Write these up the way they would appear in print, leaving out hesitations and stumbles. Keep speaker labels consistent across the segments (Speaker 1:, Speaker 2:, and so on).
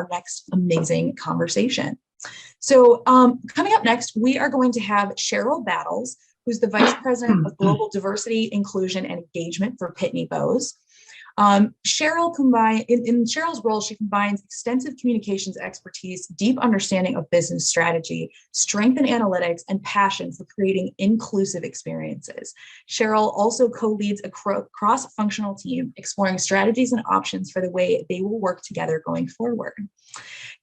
Speaker 1: our next amazing conversation. So coming up next, we are going to have Sheryl Battles, who's the Vice President of Global Diversity, Inclusion, and Engagement for Pitney Bowes. In Sheryl's role, she combines extensive communications expertise, deep understanding of business strategy, strength in analytics, and passion for creating inclusive experiences. Sheryl also co-leads a cross-functional team exploring strategies and options for the way they will work together going forward.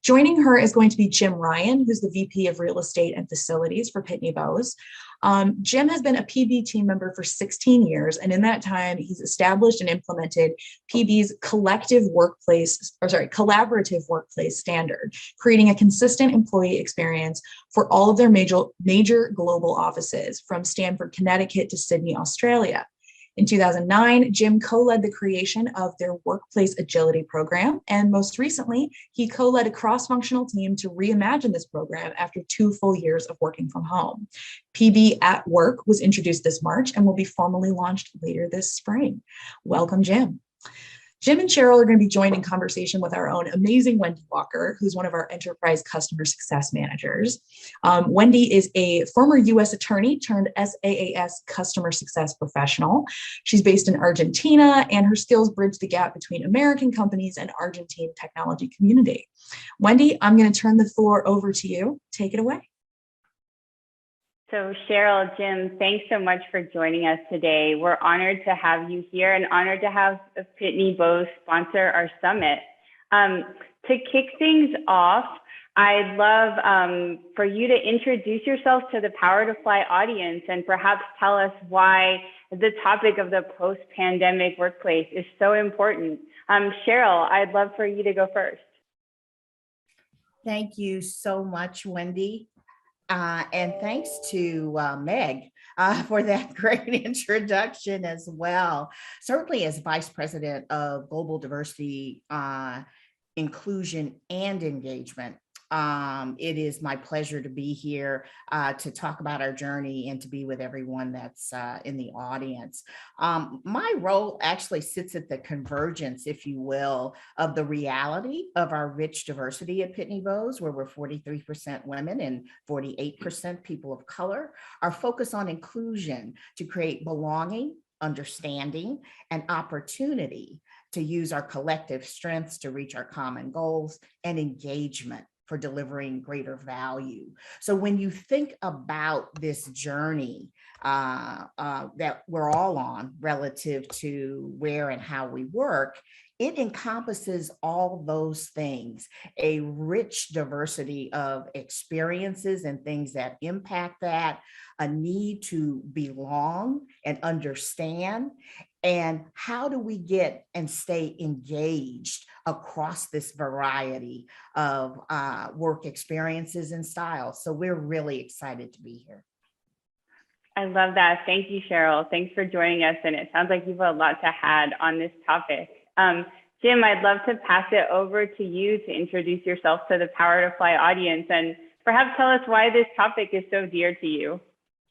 Speaker 1: Joining her is going to be Jim Ryan, who's the VP of Real Estate and Facilities for Pitney Bowes. Jim has been a PB team member for 16 years, and in that time, he's established and implemented PB's collaborative workplace standard, creating a consistent employee experience for all of their major global offices, from Stamford, Connecticut to Sydney, Australia. In 2009, Jim co-led the creation of their workplace agility program, and most recently, he co-led a cross-functional team to reimagine this program after 2 full years of working from home. PB at Work was introduced this March and will be formally launched later this spring. Welcome, Jim. Jim and Sheryl are going to be joined in conversation with our own amazing Wendy Walker, who's one of our enterprise customer success managers. Wendy is a former U.S. attorney turned SaaS customer success professional. She's based in Argentina, and her skills bridge the gap between American companies and Argentine technology community. Wendy, I'm going to turn the floor over to you. Take it away.
Speaker 2: So Sheryl, Jim, thanks so much for joining us today. We're honored to have you here and honored to have Pitney Bowes sponsor our summit. To kick things off, I'd love for you to introduce yourself to the Power to Fly audience and perhaps tell us why the topic of the post-pandemic workplace is so important. Sheryl, I'd love for you to go first.
Speaker 3: Thank you so much, Wendy. And thanks to Meg for that great introduction as well. Certainly as Vice President of Global Diversity, Inclusion, and Engagement, it is my pleasure to be here to talk about our journey and to be with everyone that's in the audience. My role actually sits at the convergence, if you will, of the reality of our rich diversity at Pitney Bowes, where we're 43% women and 48% people of color. Our focus on inclusion to create belonging, understanding, and opportunity to use our collective strengths to reach our common goals, and engagement for delivering greater value. So when you think about this journey that we're all on relative to where and how we work, it encompasses all those things, a rich diversity of experiences and things that impact that, a need to belong and understand, and how do we get and stay engaged across this variety of work experiences and styles. So we're really excited to be here.
Speaker 2: I love that. Thank you, Sheryl. Thanks for joining us. And it sounds like you've a lot to add on this topic. Jim, I'd love to pass it over to you to introduce yourself to the Power to Fly audience and perhaps tell us why this topic is so dear to you.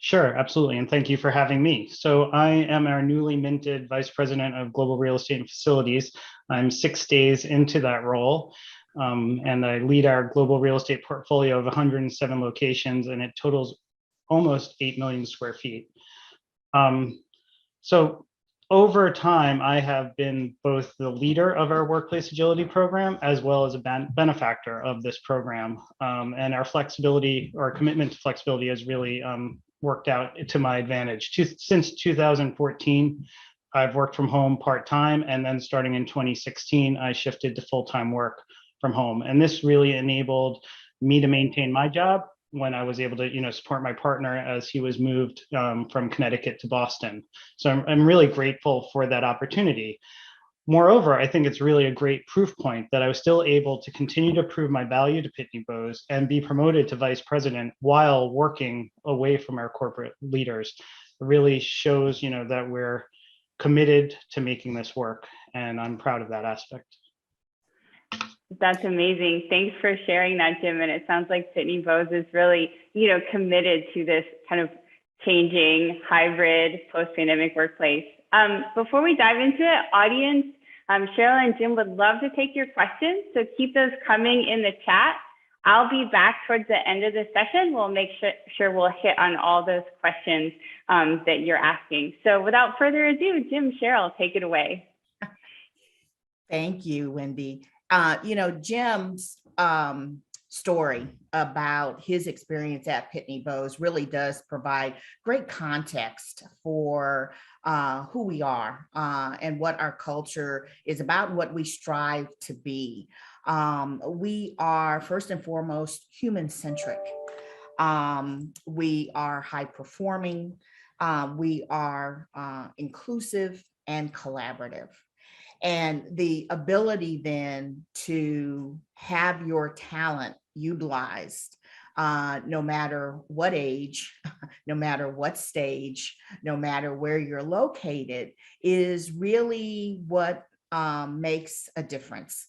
Speaker 4: Sure, absolutely. And thank you for having me. So I am our newly minted Vice President of Global Real Estate and Facilities. I'm 6 days into that role, and I lead our global real estate portfolio of 107 locations, and it totals almost 8 million square feet. So over time, I have been both the leader of our workplace agility program as well as a benefactor of this program. And our flexibility, or commitment to flexibility, has really worked out to my advantage. Since 2014, I've worked from home part-time, and then starting in 2016, I shifted to full-time work from home. And this really enabled me to maintain my job when I was able to, support my partner as he was moved from Connecticut to Boston. So I'm really grateful for that opportunity. Moreover, I think it's really a great proof point that I was still able to continue to prove my value to Pitney Bowes and be promoted to vice president while working away from our corporate leaders. It really shows, that we're committed to making this work, and I'm proud of that aspect.
Speaker 2: That's amazing. Thanks for sharing that, Jim. And it sounds like Pitney Bowes is really, committed to this kind of changing hybrid post-pandemic workplace. Before we dive into it, audience, Sheryl and Jim would love to take your questions, so keep those coming in the chat. I'll be back towards the end of the session. We'll make sure we'll hit on all those questions that you're asking. So without further ado, Jim, Sheryl, take it away.
Speaker 3: Thank you, Wendy. Jim's story about his experience at Pitney Bowes really does provide great context for who we are and what our culture is about and what we strive to be. We are first and foremost human-centric. We are high-performing. We are inclusive and collaborative. And the ability then to have your talent utilized, no matter what age, no matter what stage, no matter where you're located, is really what makes a difference.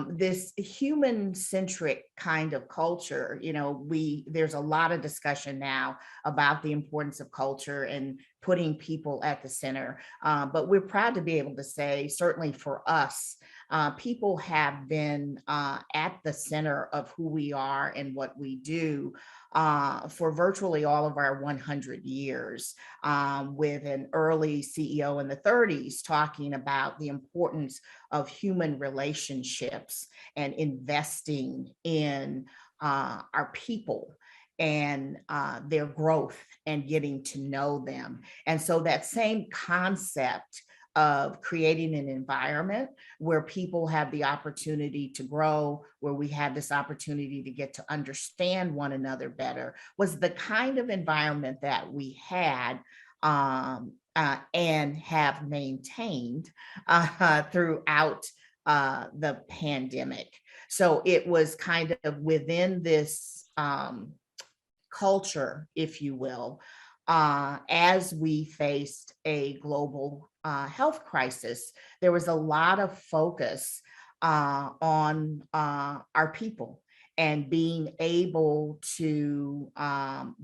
Speaker 3: This human-centric kind of culture, there's a lot of discussion now about the importance of culture and putting people at the center. But we're proud to be able to say, certainly for us, people have been at the center of who we are and what we do for virtually all of our 100 years, with an early CEO in the 30s talking about the importance of human relationships and investing in our people and their growth and getting to know them. And so that same concept of creating an environment where people have the opportunity to grow, where we have this opportunity to get to understand one another better, was the kind of environment that we had and have maintained throughout the pandemic. So it was kind of within this culture, if you will, as we faced a global health crisis, there was a lot of focus on our people and being able to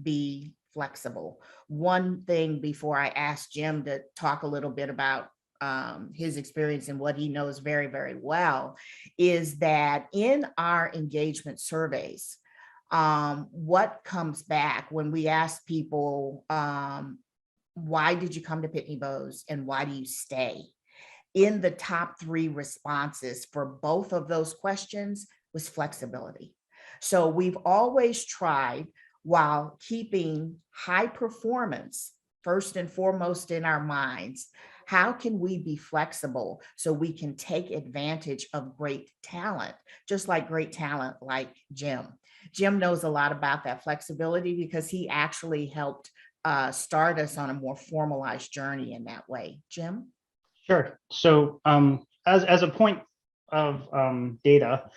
Speaker 3: be flexible. One thing before I ask Jim to talk a little bit about his experience and what he knows very, very well, is that in our engagement surveys, what comes back when we ask people, why did you come to Pitney Bowes and why do you stay? In the top 3 responses for both of those questions was flexibility. So we've always tried, while keeping high performance first and foremost in our minds, how can we be flexible so we can take advantage of great talent, just like great talent like Jim. Jim knows a lot about that flexibility because he actually helped start us on a more formalized journey in that way. Jim?
Speaker 4: Sure. So as a point of data,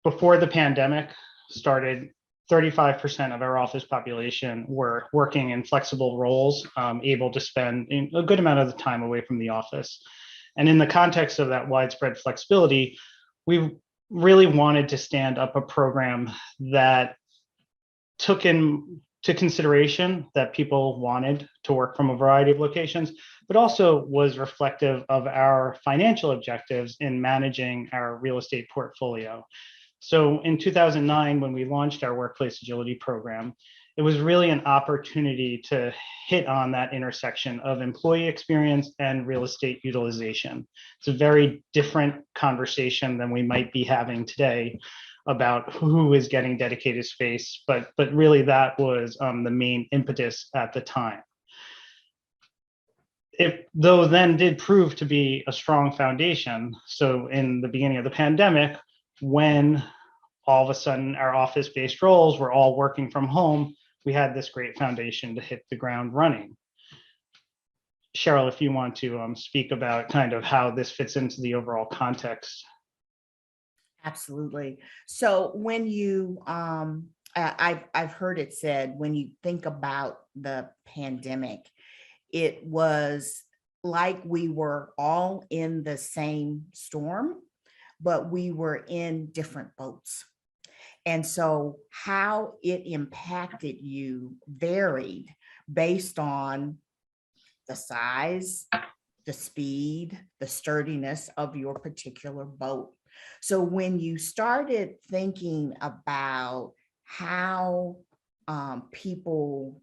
Speaker 4: before the pandemic started, 35% of our office population were working in flexible roles, able to spend a good amount of the time away from the office. And in the context of that widespread flexibility, we really wanted to stand up a program that took into consideration that people wanted to work from a variety of locations, but also was reflective of our financial objectives in managing our real estate portfolio. So in 2009, when we launched our workplace agility program, it was really an opportunity to hit on that intersection of employee experience and real estate utilization. It's a very different conversation than we might be having today about who is getting dedicated space, but really that was the main impetus at the time. Though then did prove to be a strong foundation. So in the beginning of the pandemic, when all of a sudden our office-based roles were all working from home, we had this great foundation to hit the ground running. Sheryl, if you want to speak about kind of how this fits into the overall context.
Speaker 3: Absolutely. So when you, I've heard it said, when you think about the pandemic, it was like we were all in the same storm, but we were in different boats. And so how it impacted you varied based on the size, the speed, the sturdiness of your particular boat. So when you started thinking about how people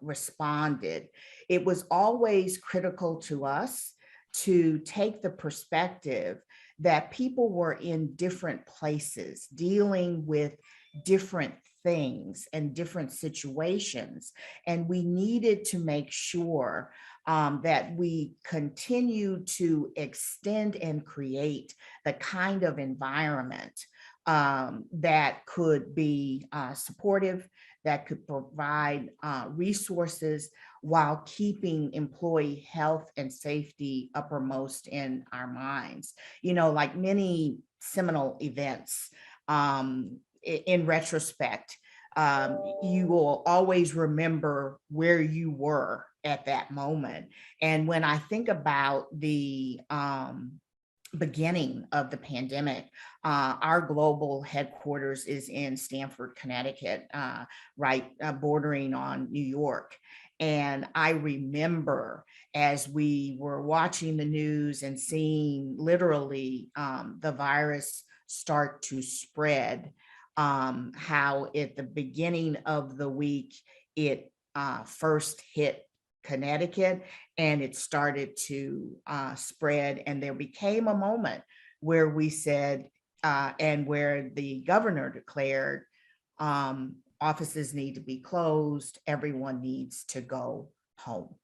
Speaker 3: responded, it was always critical to us to take the perspective that people were in different places dealing with different things and different situations. And we needed to make sure that we continue to extend and create the kind of environment that could be supportive, that could provide resources while keeping employee health and safety uppermost in our minds. You know, like many seminal events, in retrospect, you will always remember where you were at that moment. And when I think about the beginning of the pandemic, our global headquarters is in Stamford, Connecticut, bordering on New York. And I remember as we were watching the news and seeing literally the virus start to spread, how at the beginning of the week, it first hit Connecticut and it started to spread. And there became a moment where we said, and where the governor declared, offices need to be closed, everyone needs to go home.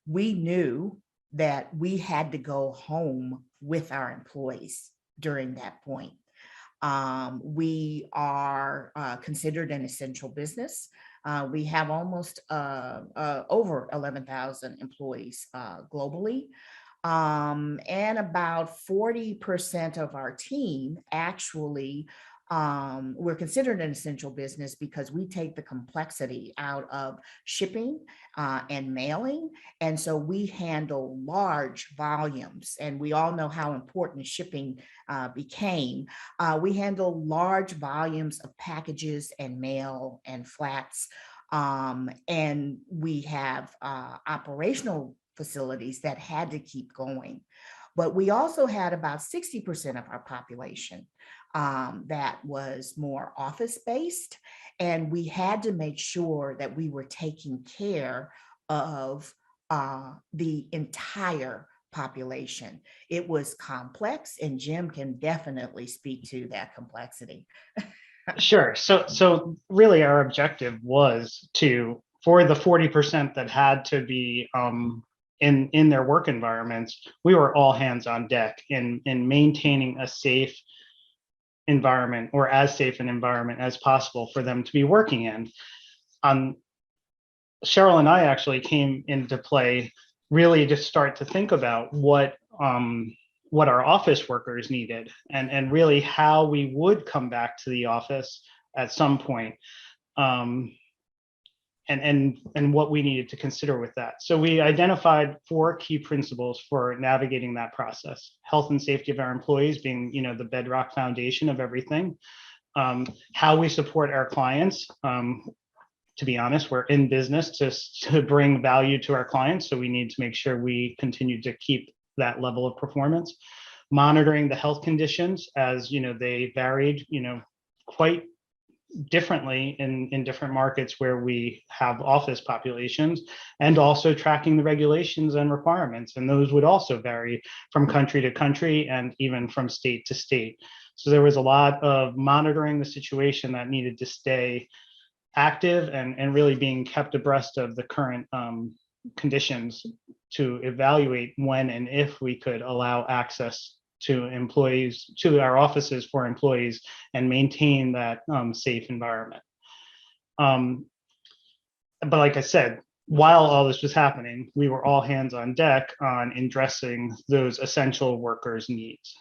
Speaker 3: We knew that we had to go home with our employees during that point. We are considered an essential business. We have almost over 11,000 employees globally. And about 40% of our team actually, we're considered an essential business because we take the complexity out of shipping and mailing. And so we handle large volumes, and we all know how important shipping became. We handle large volumes of packages and mail and flats. And we have operational facilities that had to keep going. But we also had about 60% of our population that was more office-based, and we had to make sure that we were taking care of the entire population. It was complex, and Jim can definitely speak to that complexity.
Speaker 4: Sure. So really our objective was for the 40% that had to be in their work environments, we were all hands on deck in maintaining a safe environment, or as safe an environment as possible for them to be working in. Sheryl and I actually came into play really to start to think about what our office workers needed, and really how we would come back to the office at some point, and what we needed to consider with that. So we identified 4 key principles for navigating that process: health and safety of our employees being, the bedrock foundation of everything. How we support our clients. To be honest, we're in business to bring value to our clients, so we need to make sure we continue to keep that level of performance. Monitoring the health conditions, as they varied, quite differently in different markets where we have office populations, and also tracking the regulations and requirements. And those would also vary from country to country and even from state to state. So there was a lot of monitoring the situation that needed to stay active and really being kept abreast of the current conditions to evaluate when and if we could allow access to employees, to our offices for employees, and maintain that safe environment. But like I said, while all this was happening, we were all hands on deck on addressing those essential workers' needs.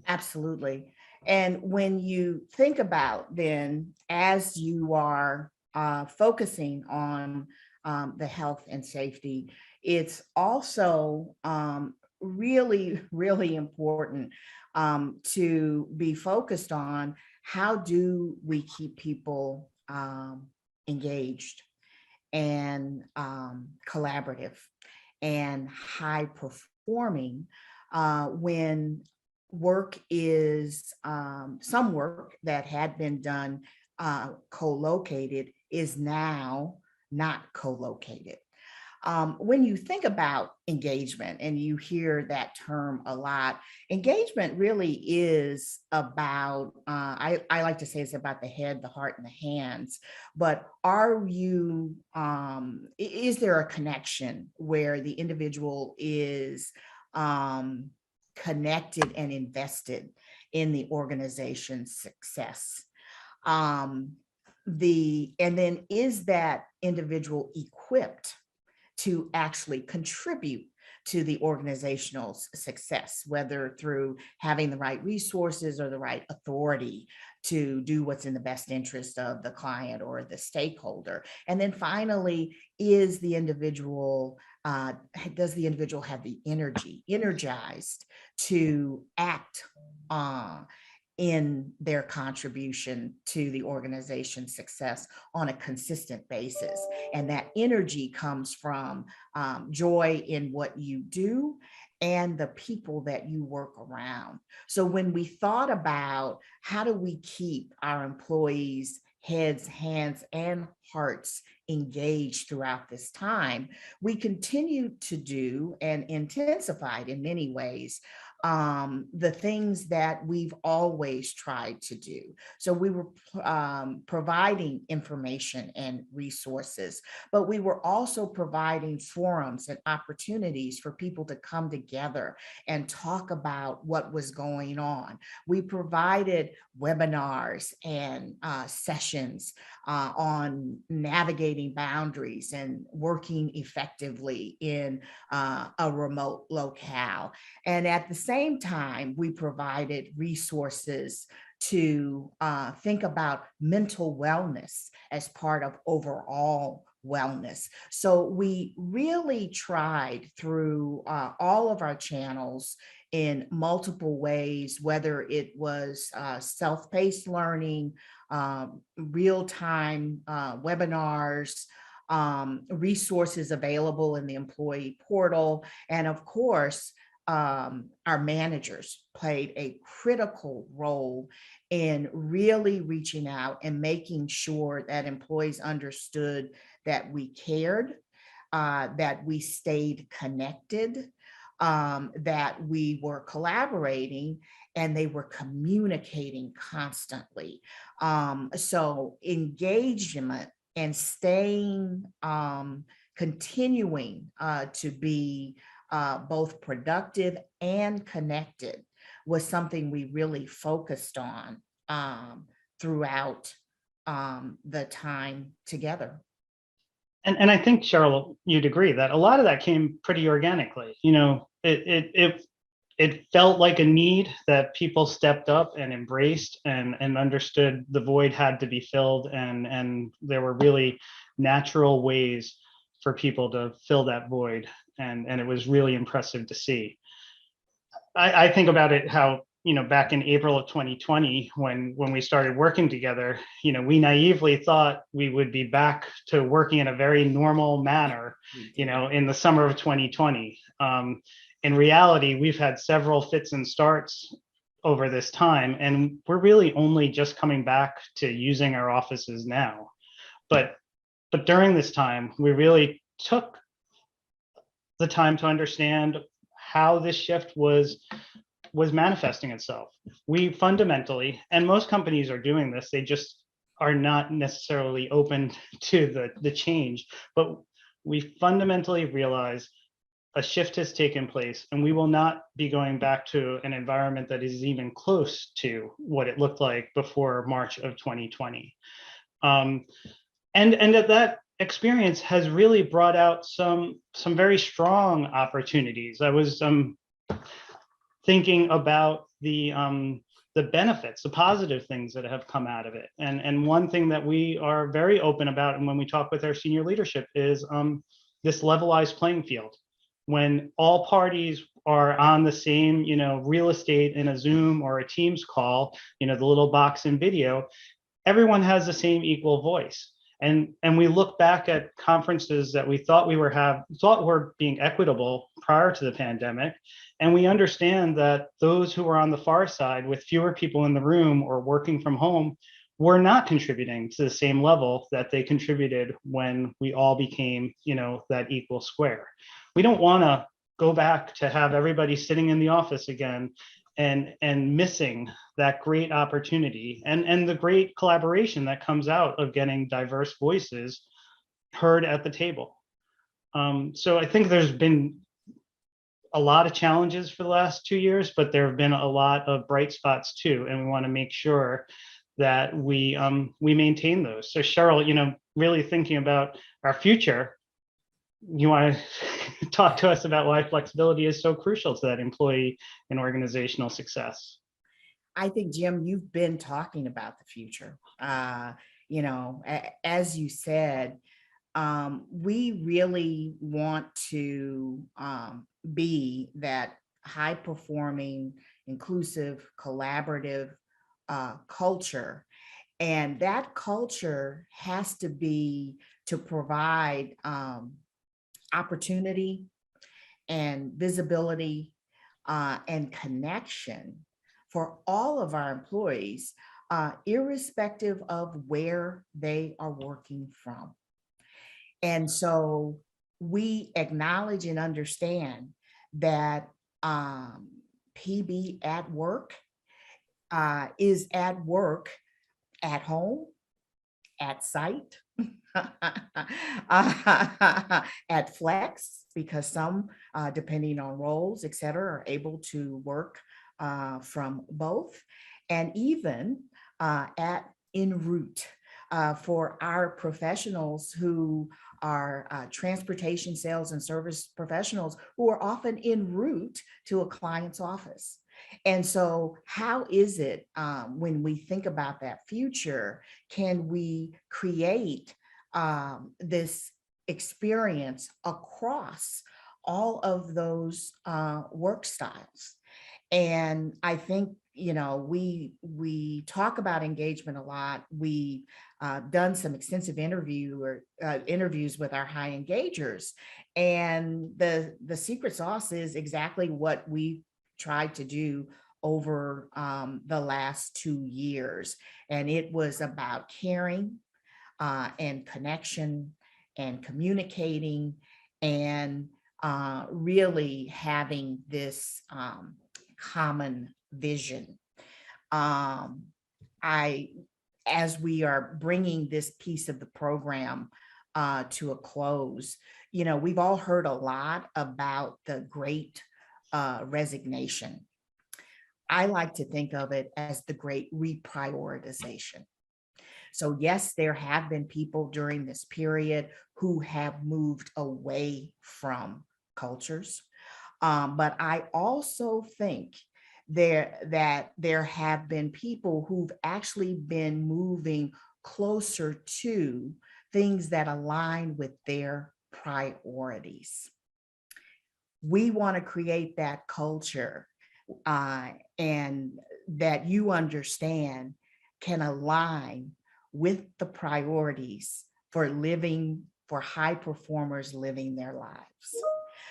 Speaker 3: Absolutely. And when you think about then, as you are focusing on the health and safety, it's also really, really important to be focused on how do we keep people engaged. and collaborative and high performing when work is some work that had been done co-located is now not co-located. When you think about engagement, and you hear that term a lot, engagement really is about, I like to say it's about the head, the heart, and the hands, but is there a connection where the individual is connected and invested in the organization's success? And then is that individual equipped to actually contribute to the organizational success, whether through having the right resources or the right authority to do what's in the best interest of the client or the stakeholder? And then finally, does the individual have the energy, energized to act in their contribution to the organization's success on a consistent basis? And that energy comes from joy in what you do and the people that you work around. So when we thought about how do we keep our employees' heads, hands, and hearts engaged throughout this time, we continued to do and intensified in many ways the things that we've always tried to do. So we were providing information and resources, but we were also providing forums and opportunities for people to come together and talk about what was going on. We provided webinars and sessions on navigating boundaries and working effectively in a remote locale. And at the same time, we provided resources to think about mental wellness as part of overall wellness. So we really tried through all of our channels in multiple ways, whether it was self-paced learning, real-time webinars, resources available in the employee portal, and of course, our managers played a critical role in really reaching out and making sure that employees understood that we cared, that we stayed connected, that we were collaborating, and they were communicating constantly. So engagement and staying, continuing to be both productive and connected was something we really focused on throughout the time together.
Speaker 4: And I think, Cheryl, you'd agree that a lot of that came pretty organically. You know, it felt like a need that people stepped up and embraced and understood the void had to be filled, and there were really natural ways for people to fill that void, and it was really impressive to see. I think about it how, you know, back in April of 2020, when we started working together, you know, we naively thought we would be back to working in a very normal manner, you know, in the summer of 2020. In reality, we've had several fits and starts over this time, and we're really only just coming back to using our offices now. But during this time, we really took the time to understand how this shift was manifesting itself. We fundamentally, and most companies are doing this, they just are not necessarily open to the change, but we fundamentally realize a shift has taken place, and we will not be going back to an environment that is even close to what it looked like before March of 2020. And that experience has really brought out some very strong opportunities. I was thinking about the benefits, the positive things that have come out of it. And one thing that we are very open about, and when we talk with our senior leadership, is this levelized playing field. When all parties are on the same, you know, real estate in a Zoom or a Teams call, you know, the little box in video, everyone has the same equal voice. And we look back at conferences that we thought were being equitable prior to the pandemic, and we understand that those who were on the far side with fewer people in the room or working from home were not contributing to the same level that they contributed when we all became, that equal square. We don't want to go back to have everybody sitting in the office again and missing that great opportunity and the great collaboration that comes out of getting diverse voices heard at the table. So I think there's been a lot of challenges for the last 2 years, but there have been a lot of bright spots too, and we want to make sure that we maintain those. So Sheryl, really thinking about our future, you want to talk to us about why flexibility is so crucial to that employee and organizational success?
Speaker 3: I think, Jim, you've been talking about the future. As you said, we really want to be that high-performing, inclusive, collaborative culture. And that culture has to be to provide opportunity and visibility and connection for all of our employees, irrespective of where they are working from. And so we acknowledge and understand that PB at work is at work, at home, at site, at flex, because some, depending on roles, et cetera, are able to work from both, and even at en route for our professionals who are transportation, sales, and service professionals who are often en route to a client's office. And so how is it when we think about that future, can we create this experience across all of those work styles? And I think, we talk about engagement a lot. We've done some extensive interviews with our high engagers. And the secret sauce is exactly what we tried to do over the last 2 years. And it was about caring and connection and communicating and really having this common vision. As we are bringing this piece of the program to a close, we've all heard a lot about the great resignation. I like to think of it as the great reprioritization. So yes, there have been people during this period who have moved away from cultures. But I also think that there have been people who've actually been moving closer to things that align with their priorities. We want to create that culture and that you understand can align with the priorities for high performers living their lives.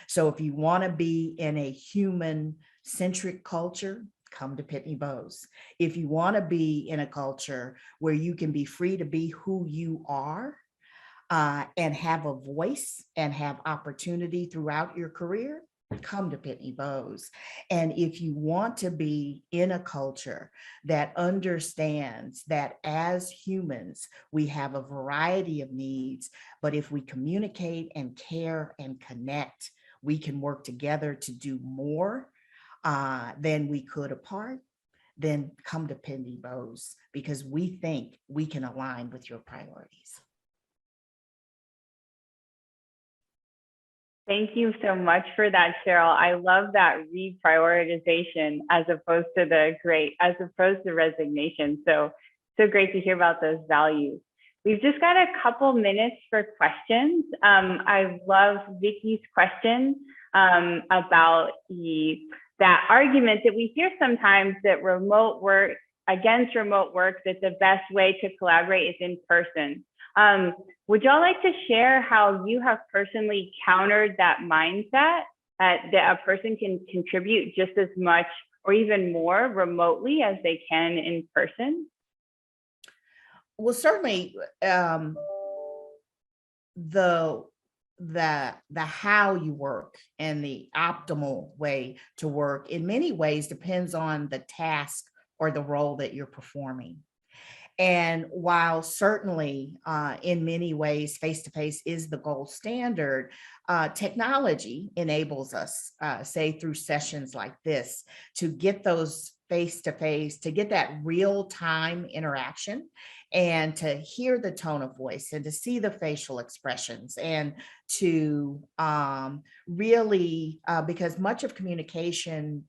Speaker 3: So if you want to be in a human-centric culture, come to Pitney Bowes. If you want to be in a culture where you can be free to be who you are and have a voice and have opportunity throughout your career, come to Pitney Bowes. And if you want to be in a culture that understands that as humans, we have a variety of needs, but if we communicate and care and connect, we can work together to do more than we could apart, then come to Pitney Bowes, because we think we can align with your priorities.
Speaker 2: Thank you so much for that, Sheryl. I love that reprioritization as opposed to resignation. So great to hear about those values. We've just got a couple minutes for questions. I love Vicky's question about that argument that we hear sometimes that against remote work, that the best way to collaborate is in person. Would y'all like to share how you have personally countered that mindset that a person can contribute just as much or even more remotely as they can in person?
Speaker 3: Well, certainly, the how you work and the optimal way to work in many ways depends on the task or the role that you're performing. And while certainly in many ways face-to-face is the gold standard, technology enables us, say through sessions like this, to get those face-to-face, to get that real-time interaction and to hear the tone of voice and to see the facial expressions and to really, because much of communication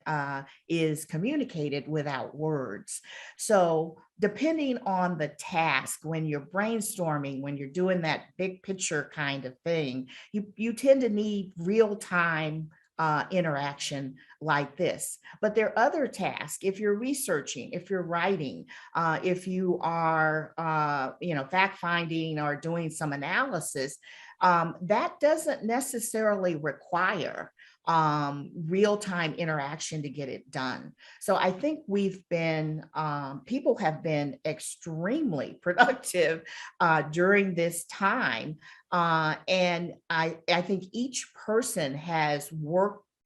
Speaker 3: is communicated without words. So depending on the task, when you're brainstorming, when you're doing that big picture kind of thing, you tend to need real-time interaction like this. But there are other tasks. If you're researching, if you're writing, if you are, fact finding or doing some analysis, that doesn't necessarily require real-time interaction to get it done. So I think people have been extremely productive during this time. And I think each person has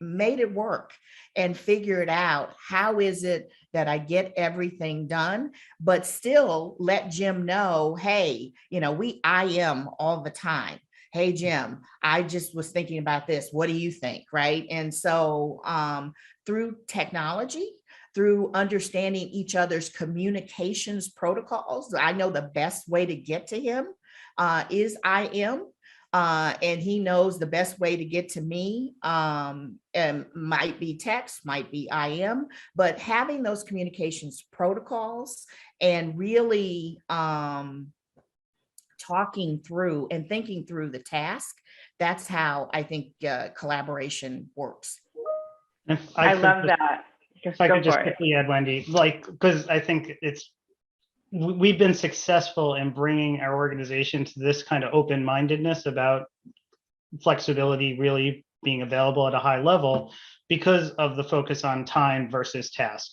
Speaker 3: made it work and figured out how is it that I get everything done, but still let Jim know, hey, I am all the time. Hey, Jim, I just was thinking about this. What do you think? Right. And so through technology, through understanding each other's communications protocols, I know the best way to get to him is I am. And he knows the best way to get to me and might be text, might be I am, but having those communications protocols and really talking through and thinking through the task, that's how I think collaboration works.
Speaker 2: I love that.
Speaker 4: If I could just quickly add, Wendy, because I think we've been successful in bringing our organization to this kind of open-mindedness about flexibility really being available at a high level because of the focus on time versus task.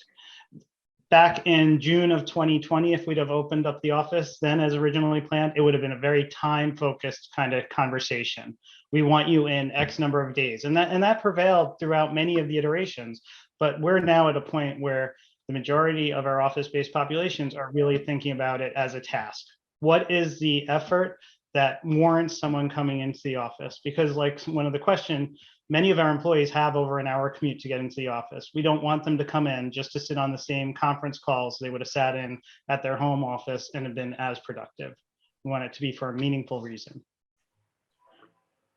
Speaker 4: Back in June of 2020, if we'd have opened up the office then as originally planned, it would have been a very time-focused kind of conversation. We want you in X number of days. And that prevailed throughout many of the iterations. But we're now at a point where the majority of our office-based populations are really thinking about it as a task. What is the effort that warrants someone coming into the office? Because like one of the questions, many of our employees have over an hour commute to get into the office. We don't want them to come in just to sit on the same conference calls they would have sat in at their home office and have been as productive. We want it to be for a meaningful reason.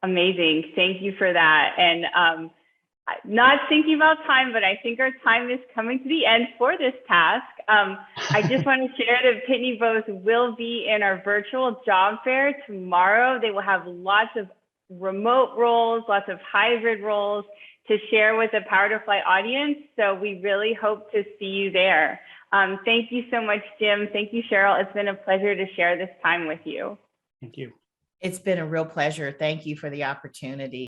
Speaker 2: Amazing. Thank you for that. And not thinking about time, but I think our time is coming to the end for this task. I just want to share that Pitney Bowes will be in our virtual job fair tomorrow. They will have lots of remote roles, lots of hybrid roles to share with the Power to Fly audience. So we really hope to see you there. Thank you so much, Jim. Thank you, Sheryl. It's been a pleasure to share this time with you.
Speaker 4: Thank you.
Speaker 3: It's been a real pleasure. Thank you for the opportunity.